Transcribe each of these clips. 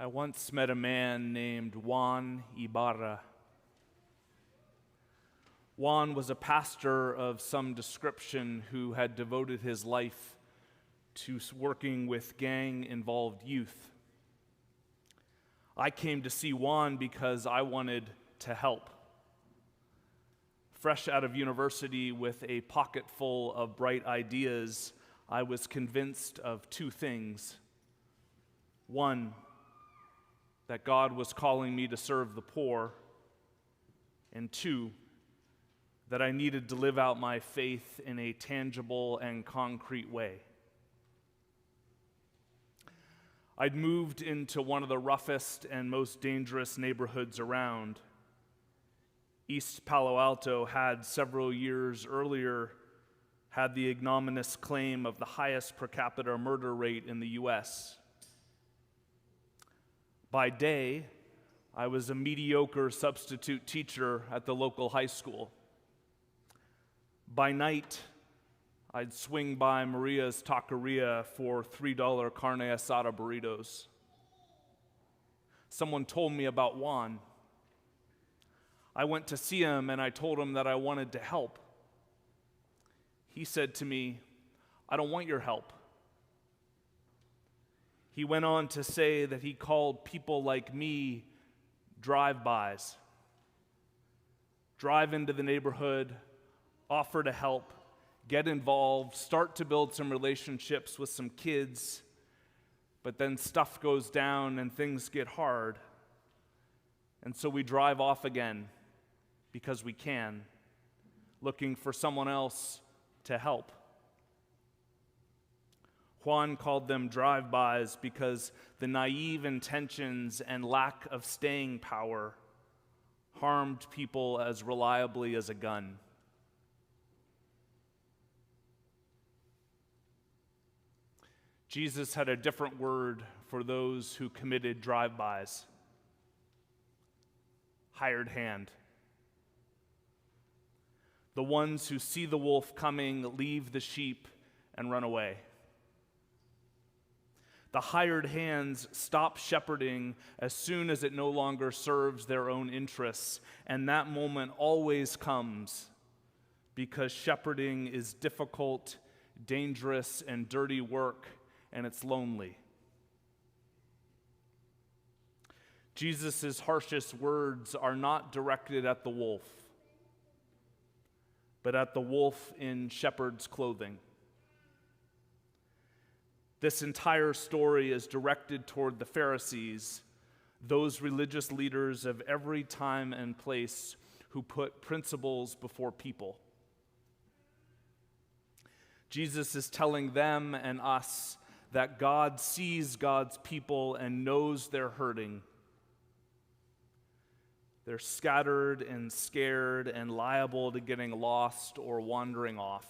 I once met a man named Juan Ibarra. Juan was a pastor of some description who had devoted his life to working with gang-involved youth. I came to see Juan because I wanted to help. Fresh out of university with a pocket full of bright ideas, I was convinced of two things. One, that God was calling me to serve the poor, and two, that I needed to live out my faith in a tangible and concrete way. I'd moved into one of the roughest and most dangerous neighborhoods around. East Palo Alto had several years earlier had the ignominious claim of the highest per capita murder rate in the U.S. By day, I was a mediocre substitute teacher at the local high school. By night, I'd swing by Maria's Taqueria for $3 carne asada burritos. Someone told me about Juan. I went to see him and I told him that I wanted to help. He said to me, "I don't want your help." He went on to say that he called people like me drive-bys. Drive into the neighborhood, offer to help, get involved, start to build some relationships with some kids, but then stuff goes down and things get hard. And so we drive off again because we can, looking for someone else to help. Juan called them drive-bys because the naive intentions and lack of staying power harmed people as reliably as a gun. Jesus had a different word for those who committed drive-bys: hired hand. The ones who see the wolf coming, leave the sheep, and run away. The hired hands stop shepherding as soon as it no longer serves their own interests, and that moment always comes because shepherding is difficult, dangerous, and dirty work, and it's lonely. Jesus' harshest words are not directed at the wolf, but at the wolf in shepherd's clothing. This entire story is directed toward the Pharisees, those religious leaders of every time and place who put principles before people. Jesus is telling them and us that God sees God's people and knows they're hurting. They're scattered and scared and liable to getting lost or wandering off.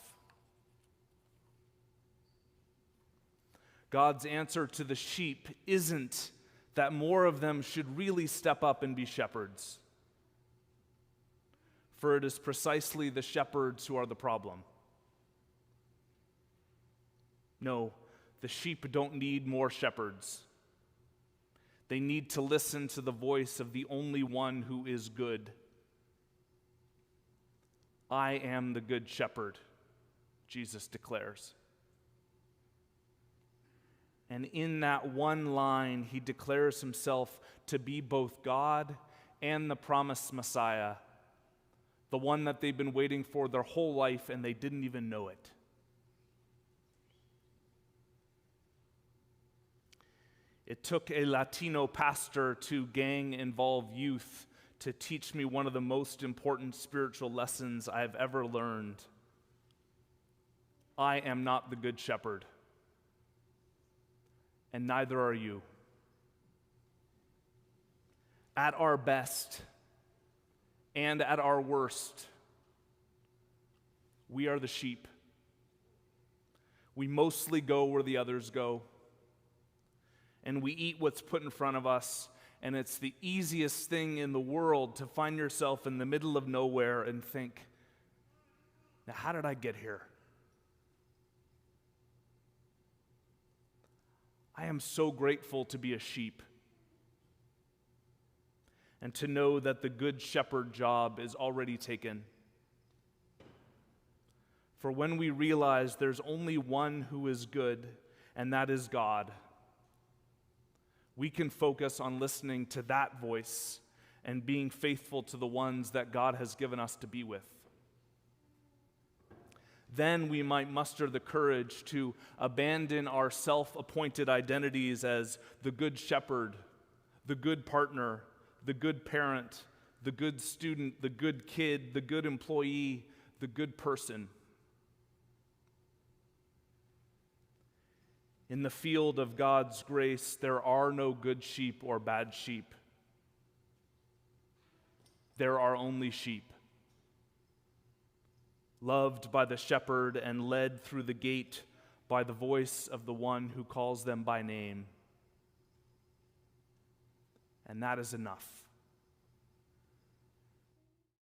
God's answer to the sheep isn't that more of them should really step up and be shepherds, for it is precisely the shepherds who are the problem. No, the sheep don't need more shepherds. They need to listen to the voice of the only one who is good. I am the good shepherd, Jesus declares. And in that one line, he declares himself to be both God and the promised Messiah, the one that they've been waiting for their whole life and they didn't even know it. It took a Latino pastor to gang-involved youth to teach me one of the most important spiritual lessons I've ever learned. I am not the good shepherd, and neither are you. At our best and at our worst, we are the sheep. We mostly go where the others go, and we eat what's put in front of us, and it's the easiest thing in the world to find yourself in the middle of nowhere and think, now how did I get here? I am so grateful to be a sheep. and to know that the good shepherd job is already taken. For when we realize there's only one who is good, and that is God, we can focus on listening to that voice and being faithful to the ones that God has given us to be with. Then we might muster the courage to abandon our self-appointed identities as the good shepherd, the good partner, the good parent, the good student, the good kid, the good employee, the good person. In the field of God's grace, there are no good sheep or bad sheep. There are only sheep, loved by the shepherd and led through the gate by the voice of the one who calls them by name. And that is enough.